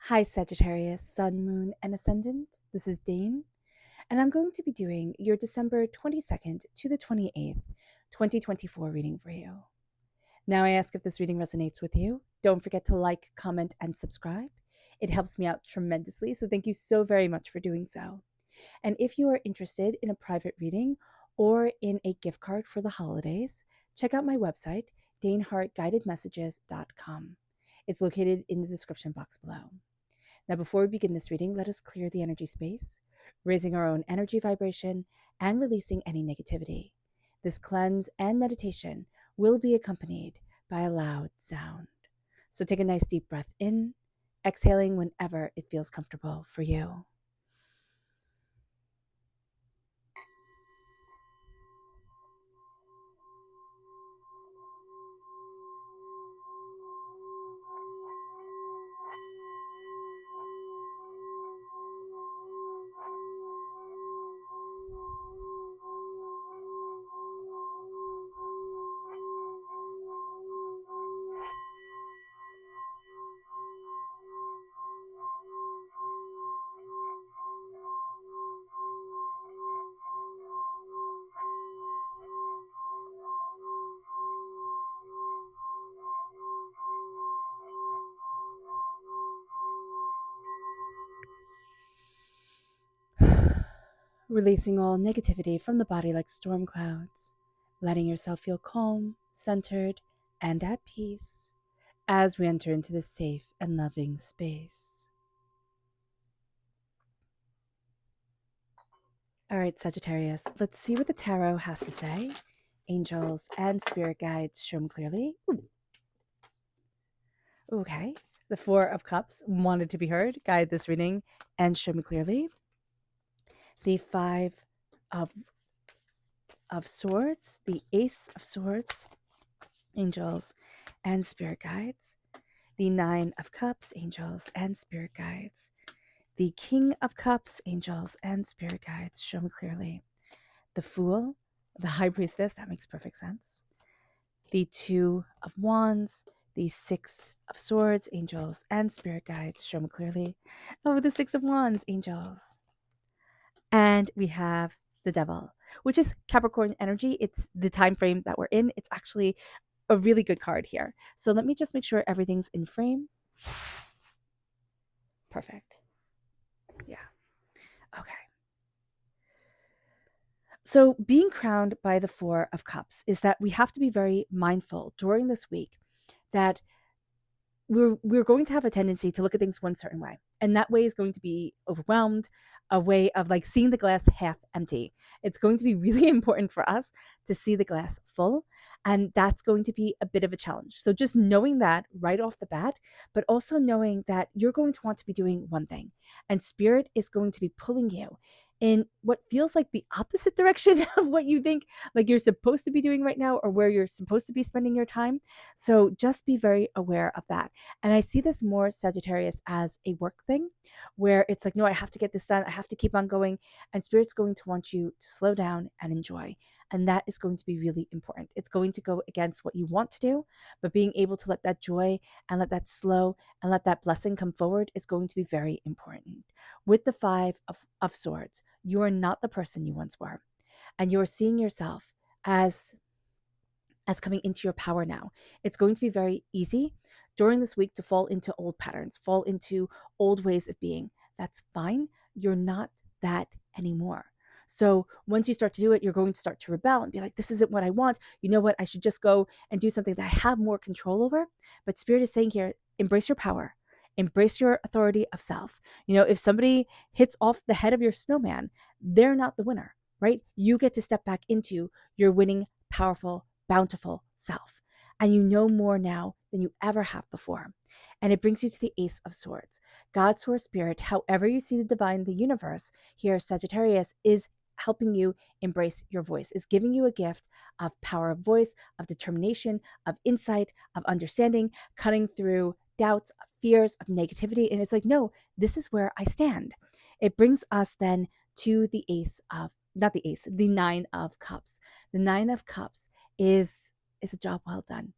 Hi Sagittarius, Sun, Moon, and Ascendant. This is Dane, and I'm going to be doing your December 22nd to the 28th, 2024 reading for you. Now I ask if this reading resonates with you. Don't forget to like, comment, and subscribe. It helps me out tremendously, so thank you so very much for doing so. And if you are interested in a private reading or in a gift card for the holidays, check out my website, daneharttarot.com. It's located in the description box below. Now, before we begin this reading, let us clear the energy space, raising our own energy vibration and releasing any negativity. This cleanse and meditation will be accompanied by a loud sound. So take a nice deep breath in, exhaling whenever it feels comfortable for you. Releasing all negativity from the body like storm clouds, letting yourself feel calm, centered, and at peace as we enter into this safe and loving space. All right, Sagittarius, let's see what the tarot has to say. Angels and spirit guides show them clearly. Ooh. Okay, the Four of Cups wanted to be heard. Guide this reading and show me clearly. The Five of Swords, the Ace of Swords, angels and spirit guides. The Nine of Cups, angels and spirit guides. The King of Cups, angels and spirit guides show me clearly. The Fool, the High Priestess, that makes perfect sense. The Two of Wands, the Six of Swords, angels and spirit guides show me clearly. Oh, the Six of Wands, angels. And we have the Devil, which is Capricorn energy. It's the time frame that we're in. It's actually a really good card here. So let me just make sure everything's in frame. Perfect. Yeah. Okay. So being crowned by the Four of Cups is that we have to be very mindful during this week that we're going to have a tendency to look at things one certain way. And that way is going to be overwhelmed, a way of like seeing the glass half empty. It's going to be really important for us to see the glass full. And that's going to be a bit of a challenge. So just knowing that right off the bat, but also knowing that you're going to want to be doing one thing, and spirit is going to be pulling you in what feels like the opposite direction of what you think like you're supposed to be doing right now or where you're supposed to be spending your time. So just be very aware of that. And I see this more, Sagittarius, as a work thing where it's like, no, I have to get this done. I have to keep on going. And Spirit's going to want you to slow down and enjoy. And that is going to be really important. It's going to go against what you want to do, but being able to let that joy and let that slow and let that blessing come forward is going to be very important. With the Five of Swords, you are not the person you once were. And you're seeing yourself as coming into your power now. It's going to be very easy during this week to fall into old patterns, fall into old ways of being. That's fine. You're not that anymore. So once you start to do it, you're going to start to rebel and be like, this isn't what I want. You know what? I should just go and do something that I have more control over. But Spirit is saying here, embrace your power, embrace your authority of self. You know, if somebody hits off the head of your snowman, they're not the winner, right? You get to step back into your winning, powerful, bountiful self. And you know more now than you ever have before. And it brings you to the Ace of Swords. God's source spirit, however you see the divine, the universe, here, Sagittarius, is helping you embrace your voice, is giving you a gift of power of voice, of determination, of insight, of understanding, cutting through doubts, of fears, of negativity. And it's like, no, this is where I stand. It brings us then to the the Nine of Cups. The Nine of Cups is a job well done.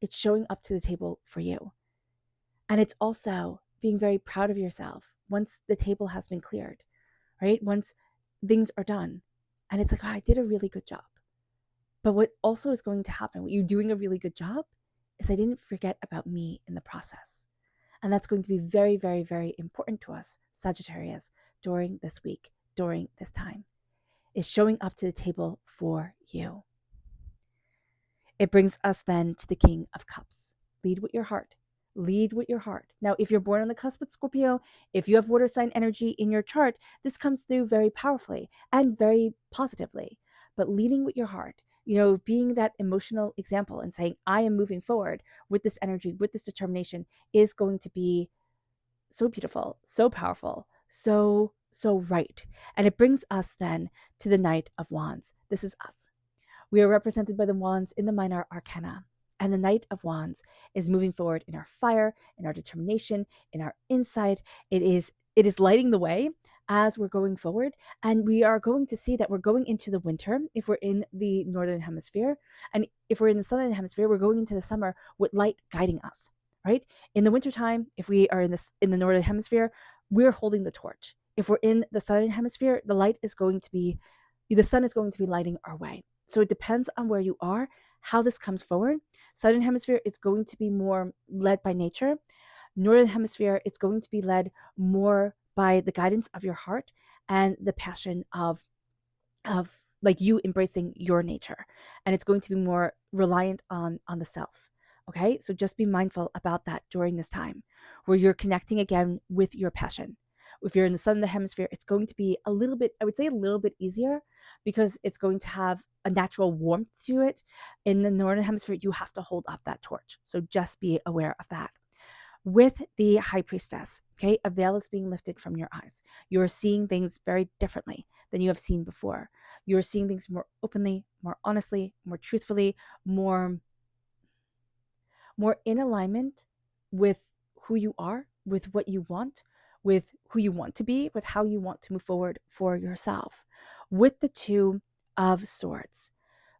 It's showing up to the table for you. And it's also being very proud of yourself once the table has been cleared, right? Once things are done. And it's like, oh, I did a really good job. But what also is going to happen, what you're doing a really good job, is I didn't forget about me in the process. And that's going to be very, very, very important to us, Sagittarius, during this week, during this time, is showing up to the table for you. It brings us then to the King of Cups. Lead with your heart. Lead with your heart. Now, if you're born on the cusp with Scorpio, if you have water sign energy in your chart, this comes through very powerfully and very positively. But leading with your heart, being that emotional example and saying, I am moving forward with this energy, with this determination, is going to be so beautiful, so powerful, so right. And it brings us then to the Knight of Wands. This is us. We are represented by the wands in the minor arcana. And the Knight of Wands is moving forward in our fire, in our determination, in our insight. It is lighting the way as we're going forward. And we are going to see that we're going into the winter if we're in the northern hemisphere. And if we're in the southern hemisphere, we're going into the summer with light guiding us, right? In the wintertime, if we are in the northern hemisphere, we're holding the torch. If we're in the southern hemisphere, the sun is going to be lighting our way. So it depends on where you are, how this comes forward. Southern hemisphere, it's going to be more led by nature. Northern hemisphere, it's going to be led more by the guidance of your heart and the passion of like you embracing your nature. And it's going to be more reliant on the self. Okay, so just be mindful about that during this time where you're connecting again with your passion. If you're in the southern hemisphere, it's going to be a little bit easier because it's going to have a natural warmth to it. In the northern hemisphere, you have to hold up that torch. So just be aware of that. With the High Priestess, okay, a veil is being lifted from your eyes. You're seeing things very differently than you have seen before. You're seeing things more openly, more honestly, more truthfully, more in alignment with who you are, with what you want, with who you want to be, with how you want to move forward for yourself. With the Two of Swords,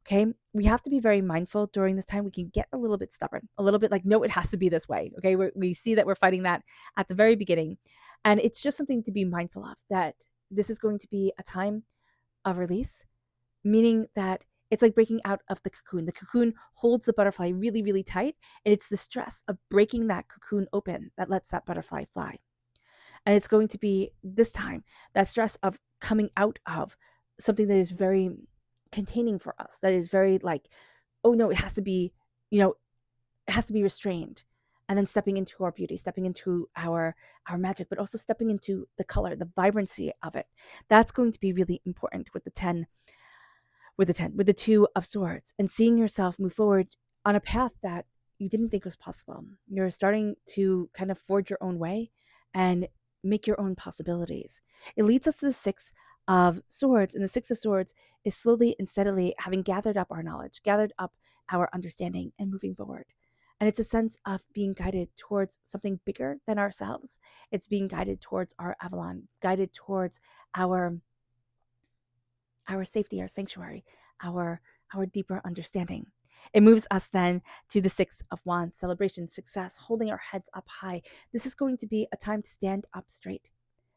okay, we have to be very mindful during this time. We can get a little bit stubborn, a little bit like, no, it has to be this way. Okay, we see that we're fighting that at the very beginning. And it's just something to be mindful of, that this is going to be a time of release, meaning that it's like breaking out of the cocoon. The cocoon holds the butterfly really, really tight. And it's the stress of breaking that cocoon open that lets that butterfly fly. And it's going to be this time, that stress of coming out of something that is very containing for us, that is very like, oh no, it has to be restrained. And then stepping into our beauty, stepping into our magic, but also stepping into the color, the vibrancy of it. That's going to be really important with the Two of Swords, and seeing yourself move forward on a path that you didn't think was possible. You're starting to kind of forge your own way and make your own possibilities. It leads us to the Six of Swords, and the Six of Swords is slowly and steadily having gathered up our knowledge, gathered up our understanding, and moving forward. And it's a sense of being guided towards something bigger than ourselves. It's being guided towards our Avalon, guided towards our safety, our sanctuary, our deeper understanding. It moves us then to the Six of Wands, celebration, success, holding our heads up high. This is going to be a time to stand up straight.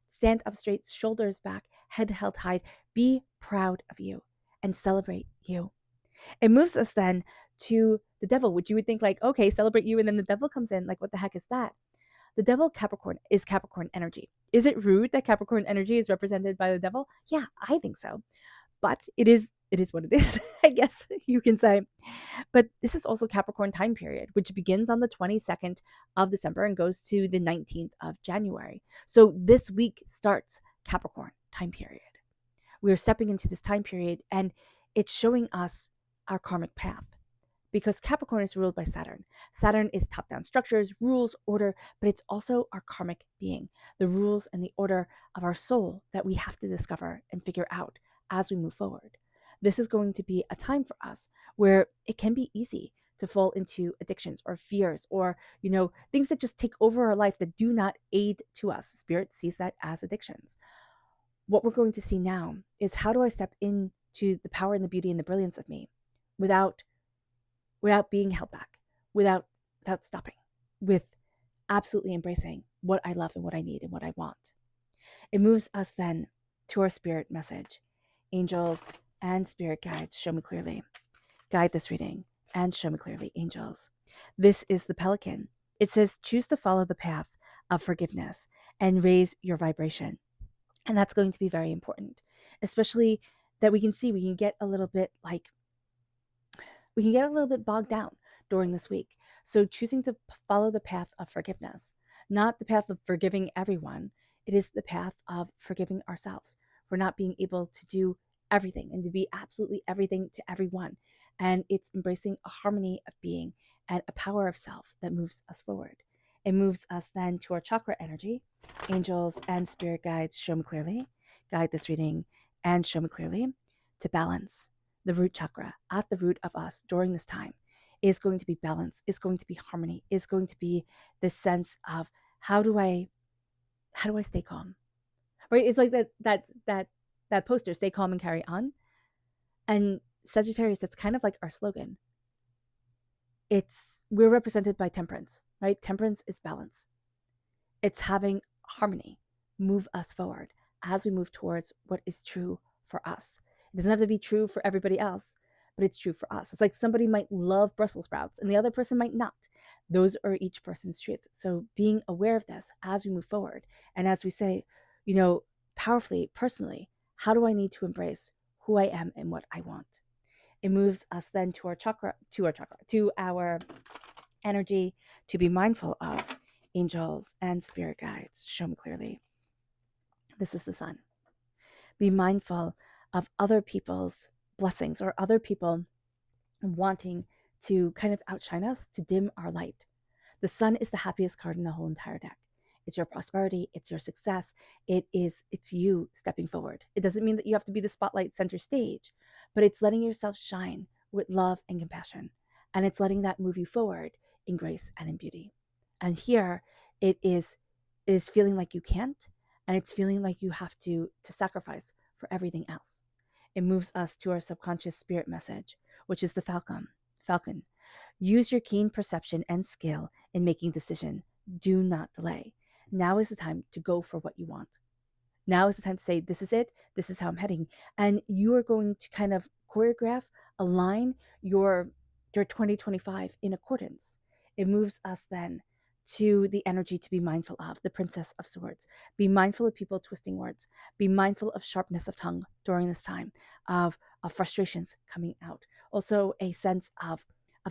Stand up straight, shoulders back, head held high. Be proud of you and celebrate you. It moves us then to the Devil, which you would think like, okay, celebrate you, and then the Devil comes in. Like, what the heck is that? The Devil, Capricorn, is Capricorn energy. Is it rude that Capricorn energy is represented by the Devil? Yeah, I think so. But it is what it is, I guess you can say. But this is also Capricorn time period, which begins on the 22nd of December and goes to the 19th of January. So this week starts Capricorn time period. We are stepping into this time period, and it's showing us our karmic path, because Capricorn is ruled by Saturn. Saturn is top-down structures, rules, order, but it's also our karmic being, the rules and the order of our soul that we have to discover and figure out as we move forward. This is going to be a time for us where it can be easy to fall into addictions or fears or, things that just take over our life that do not aid to us. Spirit sees that as addictions. What we're going to see now is, how do I step into the power and the beauty and the brilliance of me without being held back, without stopping, with absolutely embracing what I love and what I need and what I want. It moves us then to our spirit message. Angels and spirit guides, show me clearly. Guide this reading and show me clearly, angels. This is the pelican. It says, choose to follow the path of forgiveness and raise your vibration. And that's going to be very important, especially that we can get a little bit bogged down during this week. So choosing to follow the path of forgiveness, not the path of forgiving everyone, it is the path of forgiving ourselves for not being able to do everything and to be absolutely everything to everyone. And it's embracing a harmony of being and a power of self that moves us forward. It moves us then to our chakra energy. Angels and spirit guides, show me clearly. Guide this reading and show me clearly to balance. The root chakra at the root of us during this time is going to be balance, is going to be harmony, is going to be this sense of how do I stay calm? Right? It's like that poster, stay calm and carry on. And Sagittarius, that's kind of like our slogan. We're represented by temperance, right? Temperance is balance. It's having harmony move us forward as we move towards what is true for us. It doesn't have to be true for everybody else, but it's true for us. It's like somebody might love Brussels sprouts and the other person might not. Those are each person's truth. So being aware of this as we move forward and as we say, powerfully, personally, how do I need to embrace who I am and what I want? It moves us then to our energy to be mindful of. Angels and spirit guides, show me clearly. This is the sun. Be mindful of other people's blessings or other people wanting to kind of outshine us, to dim our light. The sun is the happiest card in the whole entire deck. It's your prosperity, it's your success, it's you stepping forward. It doesn't mean that you have to be the spotlight center stage, but it's letting yourself shine with love and compassion. And it's letting that move you forward in grace and in beauty. And here it is feeling like you can't, and it's feeling like you have to sacrifice for everything else. It moves us to our subconscious spirit message, which is the falcon. Falcon. Use your keen perception and skill in making decision. Do not delay. Now is the time to go for what you want. Now is the time to say, this is it. This is how I'm heading. And you are going to kind of choreograph, align your 2025 in accordance. It moves us then to the energy to be mindful of, the Princess of Swords. Be mindful of people twisting words. Be mindful of sharpness of tongue during this time, of frustrations coming out. Also a sense of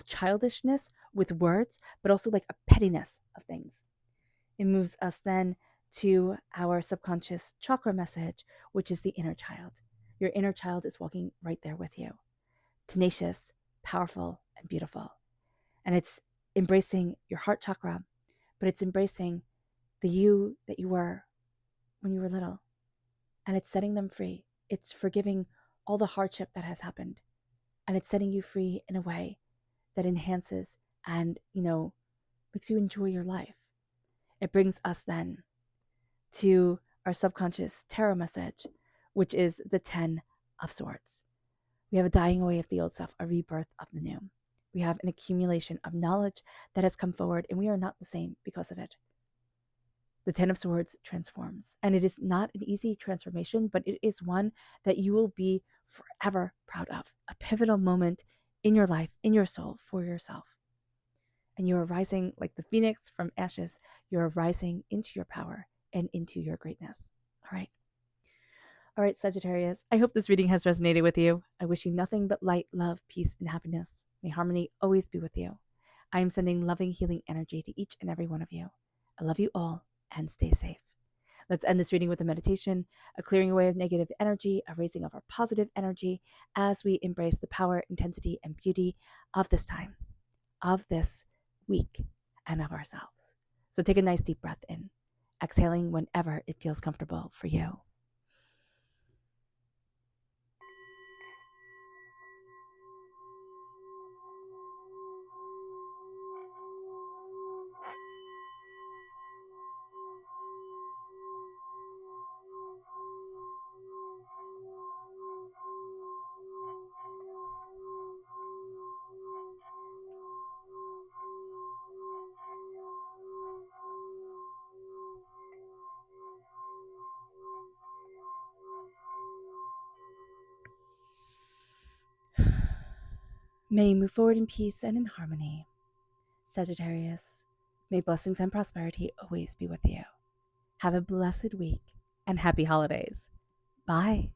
childishness with words, but also like a pettiness of things. It moves us then to our subconscious chakra message, which is the inner child. Your inner child is walking right there with you, tenacious, powerful, and beautiful. And it's embracing your heart chakra, but it's embracing the you that you were when you were little. And it's setting them free. It's forgiving all the hardship that has happened. And it's setting you free in a way that enhances and, makes you enjoy your life. It brings us then to our subconscious tarot message, which is the 10 of Swords. We have a dying away of the old self, a rebirth of the new. We have an accumulation of knowledge that has come forward, and we are not the same because of it. The 10 of Swords transforms, and it is not an easy transformation, but it is one that you will be forever proud of. A pivotal moment in your life, in your soul, for yourself. And you are rising like the phoenix from ashes. You are rising into your power and into your greatness. All right, Sagittarius. I hope this reading has resonated with you. I wish you nothing but light, love, peace, and happiness. May harmony always be with you. I am sending loving, healing energy to each and every one of you. I love you all, and stay safe. Let's end this reading with a meditation, a clearing away of negative energy, a raising of our positive energy as we embrace the power, intensity, and beauty of this time, of this week, and of ourselves. So take a nice deep breath in, exhaling whenever it feels comfortable for you. May you move forward in peace and in harmony. Sagittarius, may blessings and prosperity always be with you. Have a blessed week and happy holidays. Bye.